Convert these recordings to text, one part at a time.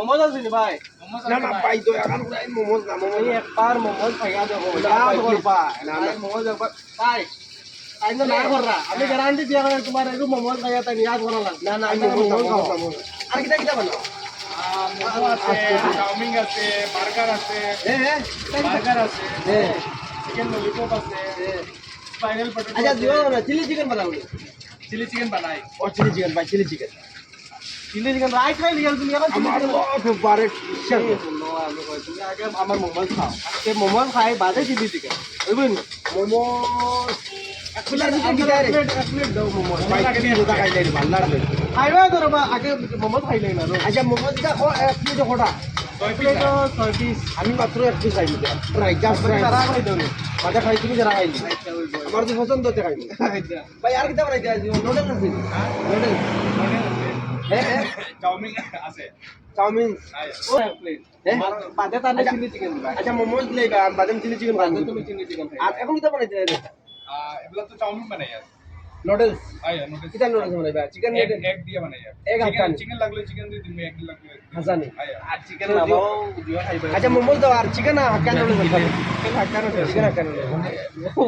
মোমোজ আছে নি ভাই না না ভাই তো এখন পুরাই মোমোজ না মোমোজ একবার মোমোজ খাইয়া দেবো না মোমোজ একবার ভাই আইন না কররা আমি গ্যারান্টি দিয়া তোমার একটু মোমোজ খাইয়া তাই ইয়াদ করা লাগ না না আমি মোমোজ খাবো আর কিটা কিটা বানাও মোমো আছে চাউমিন আছে বার্গার আছে বার্গার আছে চিকেন ললিপপ আছে স্পাইরাল পটেটো আচ্ছা দিও না চিলি চিকেন বানাও চিলি চিকেন বানাই ও চিলি চিকেন ভাই চিলি চিকেন রাইট খাই লিয়া তুমি এখন আমার ফেভারিট তুমি আগে আমার মোমোজ খাও সে মোমোজ খাই বাদে চিলি চিকেন বুঝবেন মোমোজ এক প্লেট দাও মোমোজ ভাই কি দুটা খাইলে ভালো লাগবে খাইবা তো বা আগে মোমোজ খাইলে না আচ্ছা মোমোজ কা ও এক প্লেট কোটা 6 প্লেট 6 পিস আমি মাত্র এক পিস খাইছি ট্রাই জাস্ট ট্রাই যারা খাই দাও মাঝে খাই তুমি যারা খাইলি আমার তো পছন্দ হতে খাইনি ভাই আর কিটা বানাইতে আছি নুডলস আছে নুডলস হ্যাঁ চাউমিন আছে চাউমিন ও এক প্লেট বাদে তানে চিলি চিকেন দিবা আচ্ছা মোমোজ লেবা বাদাম চিলি চিকেন বাদে বানাই তুমি চিলি চিকেন খাই আর এখন কিটা বানাইতে আছি এগুলা তো চাউমিন বানাই আর নুডলস আয়া নুডলস কিটা নুডলস বানাইবা চিকেন এক এক দিয়ে বানাই আর এক হাক্কান। চিকেন লাগলে চিকেন দিয়ে দিবি এক লাগলে হাসানি আয়া আর চিকেন নামাও দিও খাইবা আচ্ছা মোমোজ দাও আর চিকেন হাক্কা নুডলস বানাই চিকেন হাক্কানো চিকেন হাক্কা নুডলস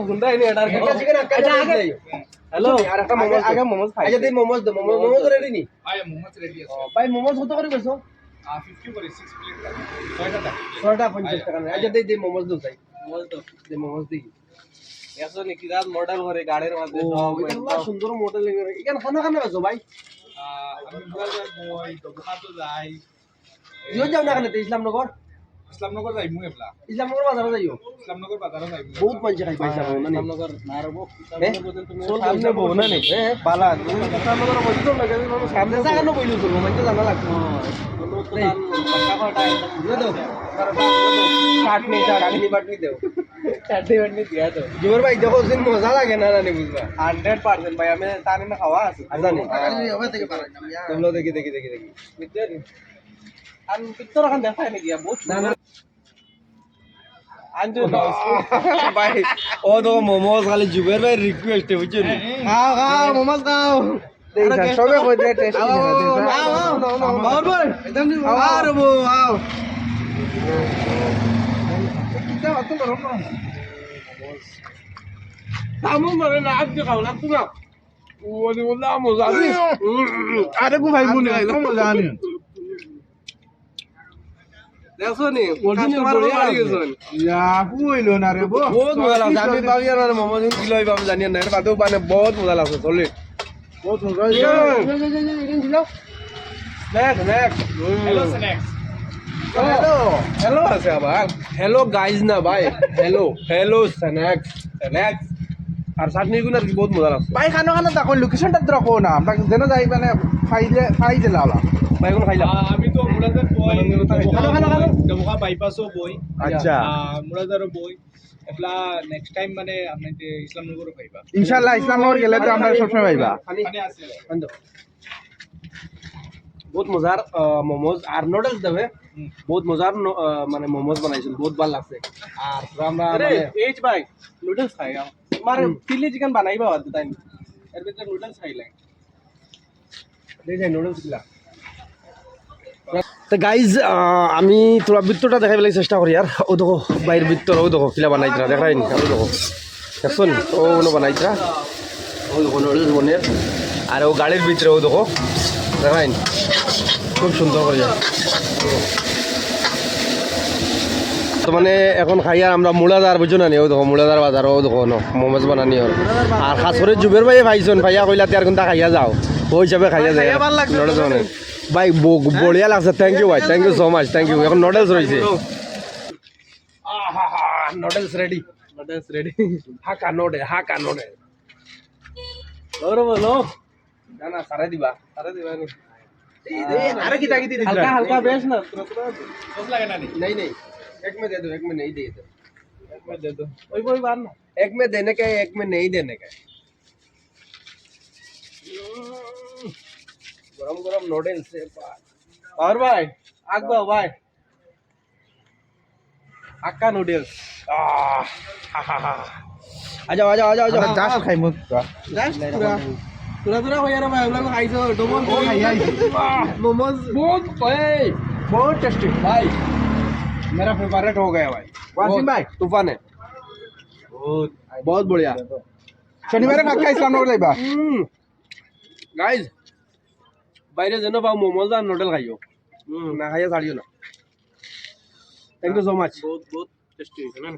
গুন্ডা এনে এটার একটা চিকেন হাক্কা নুডলস দেই হ্যালো আর একটা মোমোজ আগে মোমোজ খাই আচ্ছা দেই মোমোজ দাও মোমোজ রেডি নি আয়া মোমোস রেডি আছে ভাই মোমোজ কত করে কইছো 50 করে 6 প্লেট ছয়টা থাকে 6টা 50 টাকা আচ্ছা দেই মোমোজ দাও তাই মোমোজ তো দেই মোমোজ দেই এসো নাকি রাত মডেল করে গাড়ির মধ্যে ও এটা সুন্দর মডেল এখানে খানা খানা আছো ভাই আমি ব্রাদার বই তো তো যাই ইও যাও না কেন ইসলামনগর ইসলামনগর যাই মু এবলা ইসলামনগর বাজারে যাইও ইসলামনগর বাজারে যাই বহুত মানুষ খাই পাইছা না নি রামনগর না রবো তুমি সামনে বউ না নি বালা রামনগর বলছো না কেন সামনে জায়গা না বইলো তো মানে জানা লাগতো দিয়ে দাও চাটনি চাটনি বাটনি দাও চাটনি দিয়া তো জোর ভাই দেখো দিন মজা লাগে না নানি বুঝবা 100% ভাই আমি তানি না খাওয়া আছে আজানি তোমরা দেখি দেখি দেখি দেখি আর পিত্তর এখন দেখায় নাকি বহুত না না আনজো ভাই ও তো মোমোজ খালি জুবের ভাই রিকোয়েস্ট বুঝছো নি খাও খাও মোমোজ খাও সবে কই দে টেস্ট ভাই একদম আর বো আও কামু মরে না আজ খাও না তুমি ওরে ওলা মজা আছে আরে গো ভাই মনে হয় মজা আনি দেখো নি কাস্টমার বড় গেছে ইয়া কইলো না রে বহুত মজা লাগছে আমি পাবি আর মোমোজ কিলো হইবা আমি জানি না এর বাদেও মানে বহুত মজা লাগছে চলে বহুত মজা next next hello snacks hello hello আছে আবার হ্যালো গাইজ না ভাই হ্যালো হ্যালো স্ন্যাক্স স্ন্যাক্স আর চাটনি গুলো আর কি বহুত মজা লাগছে ভাই খানো খানো দেখো লোকেশনটা রাখো না আমরা যেন যাই মানে খাই দিলে আলা ভাই কোন খাইলা আমি তো মুরাদার বই খানো, খানো, খানো। দমকা বাইপাসও বই আচ্ছা মুরাদারও বই এফলা নেক্সট টাইম মানে আপনি ইসলামনগরও পাইবা ইনশাআল্লাহ ইসলামনগর গেলে তো আমরা সবসময় পাইবা মানে আছে বহুত মজার মোমোজ আর নুডলস দেবে বহুত মজার মানে মোমোজ বানাইছিল বহুত ভালো লাগছে আর পুরা আমরা আরে মানে এইচ ভাই নুডলস খাই আমার চিলি চিকেন বানাইবা বাদ তাই এর ভিতরে নুডলস খাইলে দেই যাই নুডলস গুলা তো গাইজ আমি তোরা বৃত্তটা দেখাই পেলাই চেষ্টা করি আর ও দেখো বাইরের বৃত্তর ও দেখো কিলা বানাইতরা দেখাই নি ও দেখো দেখছো নি ও বানাইতরা ও দেখো নুডলস বনের আর ও গাড়ির ভিতরে ও দেখো দেখাই নি খুব সুন্দর করে যায় তো মানে এখন খাই আর আমরা মুড়াদার বুঝছো না নি ও দেখো মুড়াদার বাজার ও দেখো মোমোজ বানানি আর খাস করে জুবের ভাই ভাইছন ভাইয়া কইলা আর কোনটা খাইয়া যাও ও হিসাবে খাইয়া যায় নুডলস বানাই ভাই বঢ়িয়া লাগছে থ্যাংক ইউ ভাই thank you so much thank you এখন নুডলস রয়েছে noodles ready noodles ready Hakka নোডে ওরে বলো না না সারা দিবা আরে দিবানি আরে কি তাকি দিদি हल्का हल्का बेच ना দোষ লাগে না নি नहीं नहीं एक में दे दो एक में नहीं दे दो मैं दे दो कोई बात ना एक में देने का है एक में नहीं देने का है गरम गरम नूडल्स से और भाई आगो भाई हक्का नूडल्स आ जाओ आ जाओ आ जाओ आ जाओ জাস্ট খাই মুখ पूरा पूरा हो यार भाई हम लोग खाई सो डोमो खाई मोमोज बहुत ओए बहुत टेस्टी भाई मेरा फेवरेट हो गया भाई वासिम भाई तूफान है बहुत बढ़िया শনিবারে পাক্কা ইসলামনগর যাইবা গাইজ বাইরে যেন পাও মোমোজ আর নোডেল খাইও না খাইয়া ছাড়িও না থ্যাংক ইউ সো মাচ बहुत बहुत टेस्टी है ना